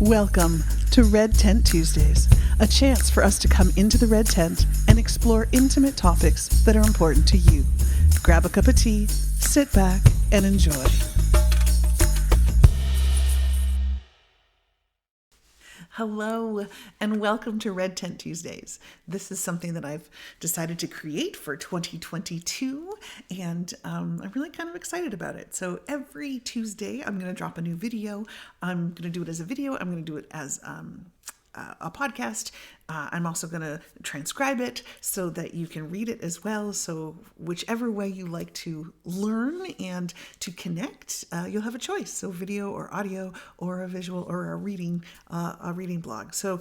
Welcome to Red Tent Tuesdays, a chance for us to come into the red tent and explore intimate topics that are important to you. Grab a cup of tea, sit back, and enjoy. Hello, and welcome to Red Tent Tuesdays. This is something that I've decided to create for 2022, and I'm really kind of excited about it. So every Tuesday, I'm going to drop a new video. I'm going to do it as a video. I'm going to do it as a podcast. I'm also going to transcribe it so that you can read it as well. So whichever way you like to learn and to connect, you'll have a choice. So video or audio or a visual or a reading blog. So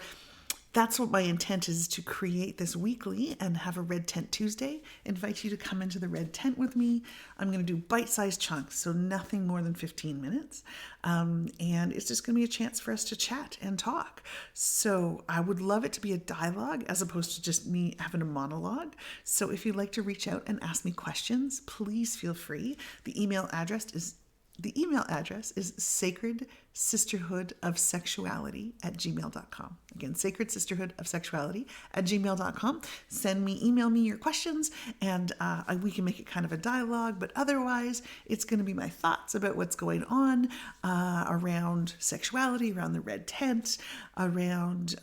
that's what my intent is, to create this weekly and have a Red Tent Tuesday. Invite you to come into the Red Tent with me. I'm going to do bite-sized chunks, so nothing more than 15 minutes. And it's just going to be a chance for us to chat and talk. So I would love it to be a dialogue as opposed to just me having a monologue. So if you'd like to reach out and ask me questions, please feel free. The email address is sacredsisterhoodofsexuality@gmail.com. Again, sacredsisterhoodofsexuality@gmail.com. Email me your questions, and we can make it kind of a dialogue, but otherwise it's going to be my thoughts about what's going on around sexuality, around the red tent, around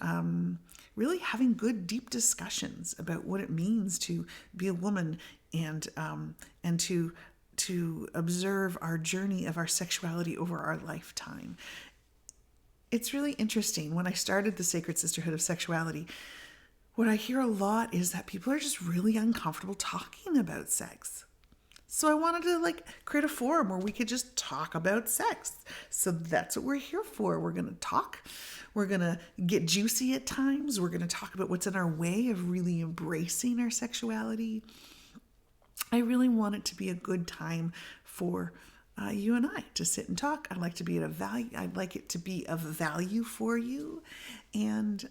really having good, deep discussions about what it means to be a woman and to observe our journey of our sexuality over our lifetime. It's really interesting. When I started the Sacred Sisterhood of Sexuality, what I hear a lot is that people are just really uncomfortable talking about sex. So I wanted to create a forum where we could just talk about sex. So that's what we're here for. We're going to talk. We're going to get juicy at times. We're going to talk about what's in our way of really embracing our sexuality. I really want it to be a good time for you and I to sit and talk. I'd like it to be of value for you, and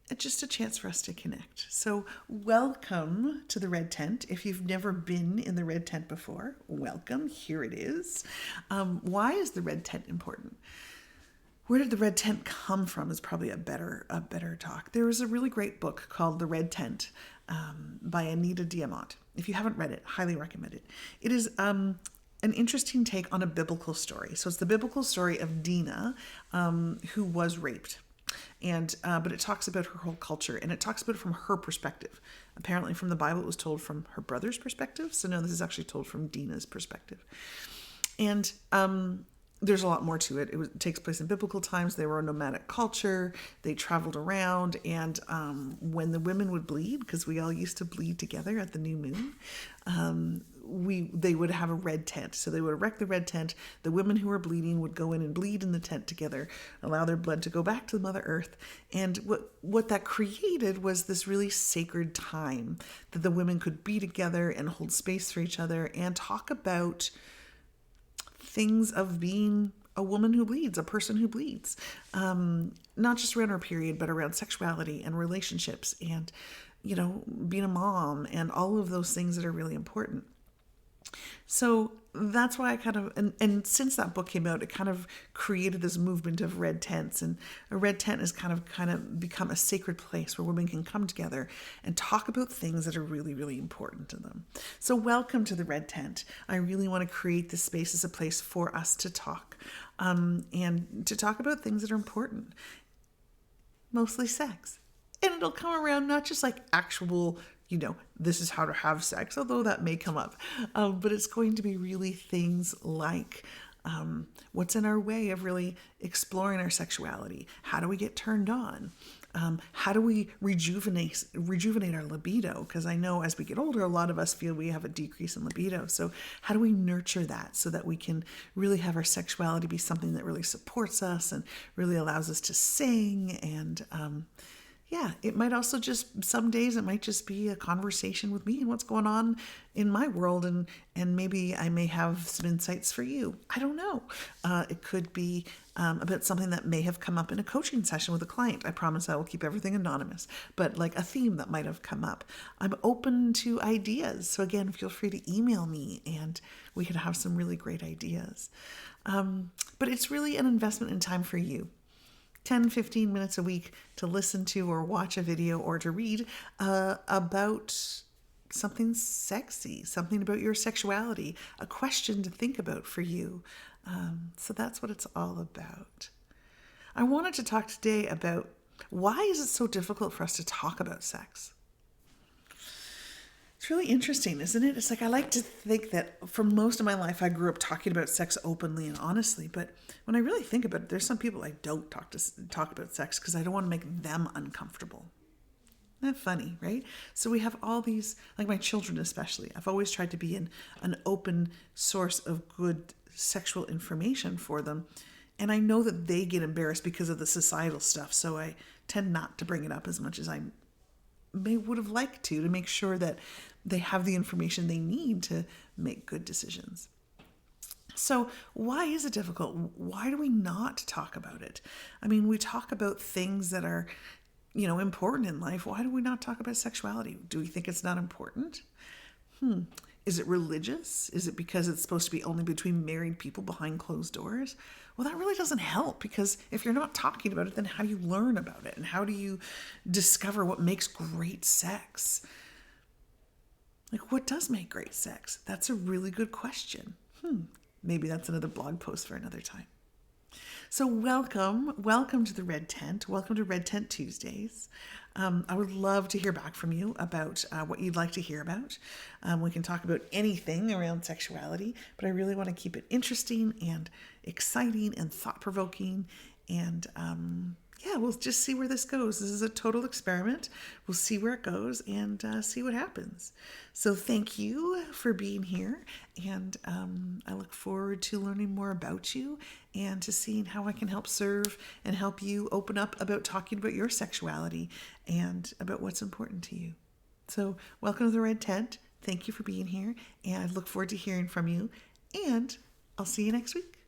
it's just a chance for us to connect. So welcome to the Red Tent. If you've never been in the Red Tent before, welcome. Here it is. Why is the Red Tent important? Where did the Red Tent come from is probably a better talk. There was a really great book called The Red Tent by Anita Diamant. If you haven't read it, highly recommend it. It is an interesting take on a biblical story. So it's the biblical story of Dinah, who was raped. But it talks about her whole culture, and it talks about it from her perspective. Apparently from the Bible, it was told from her brother's perspective. So no, this is actually told from Dinah's perspective. And there's a lot more to it. It takes place in biblical times. They were a nomadic culture. They traveled around, and when the women would bleed, because we all used to bleed together at the new moon, they would have a red tent. So they would erect the red tent. The women who were bleeding would go in and bleed in the tent together, allow their blood to go back to Mother Earth. And what that created was this really sacred time that the women could be together and hold space for each other and talk about things of being a woman who bleeds, a person who bleeds, not just around her period, but around sexuality and relationships and, being a mom and all of those things that are really important. So that's why I and since that book came out, it kind of created this movement of red tents, and a red tent has kind of become a sacred place where women can come together and talk about things that are really, really important to them. So welcome to the Red Tent. I really want to create this space as a place for us to talk, and to talk about things that are important, mostly sex. And it'll come around not just actual, this is how to have sex, although that may come up. But it's going to be really things like what's in our way of really exploring our sexuality. How do we get turned on? How do we rejuvenate our libido? Because I know as we get older, a lot of us feel we have a decrease in libido. So how do we nurture that so that we can really have our sexuality be something that really supports us and really allows us to sing and Yeah, it might also just, some days it might just be a conversation with me and what's going on in my world, and maybe I may have some insights for you. I don't know. It could be about something that may have come up in a coaching session with a client. I promise I will keep everything anonymous, but like a theme that might have come up. I'm open to ideas. So again, feel free to email me and we could have some really great ideas. But it's really an investment in time for you. 10, 15 minutes a week to listen to or watch a video or to read about something sexy, something about your sexuality, a question to think about for you. So that's what it's all about. I wanted to talk today about why is it so difficult for us to talk about sex? It's really interesting, isn't it? It's like I like to think that for most of my life, I grew up talking about sex openly and honestly. But when I really think about it, there's some people I don't talk about sex because I don't want to make them uncomfortable. Isn't that funny, right? So we have all these, like my children especially. I've always tried to be an open source of good sexual information for them. And I know that they get embarrassed because of the societal stuff. So I tend not to bring it up as much as I would have liked to make sure that they have the information they need to make good decisions. So why is it difficult? Why do we not talk about it? I mean, we talk about things that are, important in life. Why do we not talk about sexuality? Do we think it's not important? Is it religious? Is it because it's supposed to be only between married people behind closed doors? Well, that really doesn't help, because if you're not talking about it, then how do you learn about it? And how do you discover what makes great sex? Like, what does make great sex? That's a really good question. Maybe that's another blog post for another time. So welcome to the Red Tent. Welcome to Red Tent Tuesdays. I would love to hear back from you about what you'd like to hear about. We can talk about anything around sexuality, but I really want to keep it interesting and exciting and thought-provoking. And we'll just see where this goes. This is a total experiment. We'll see where it goes and see what happens. So thank you for being here. And I look forward to learning more about you and to seeing how I can help serve and help you open up about talking about your sexuality and about what's important to you. So welcome to the Red Tent. Thank you for being here. And I look forward to hearing from you. And I'll see you next week.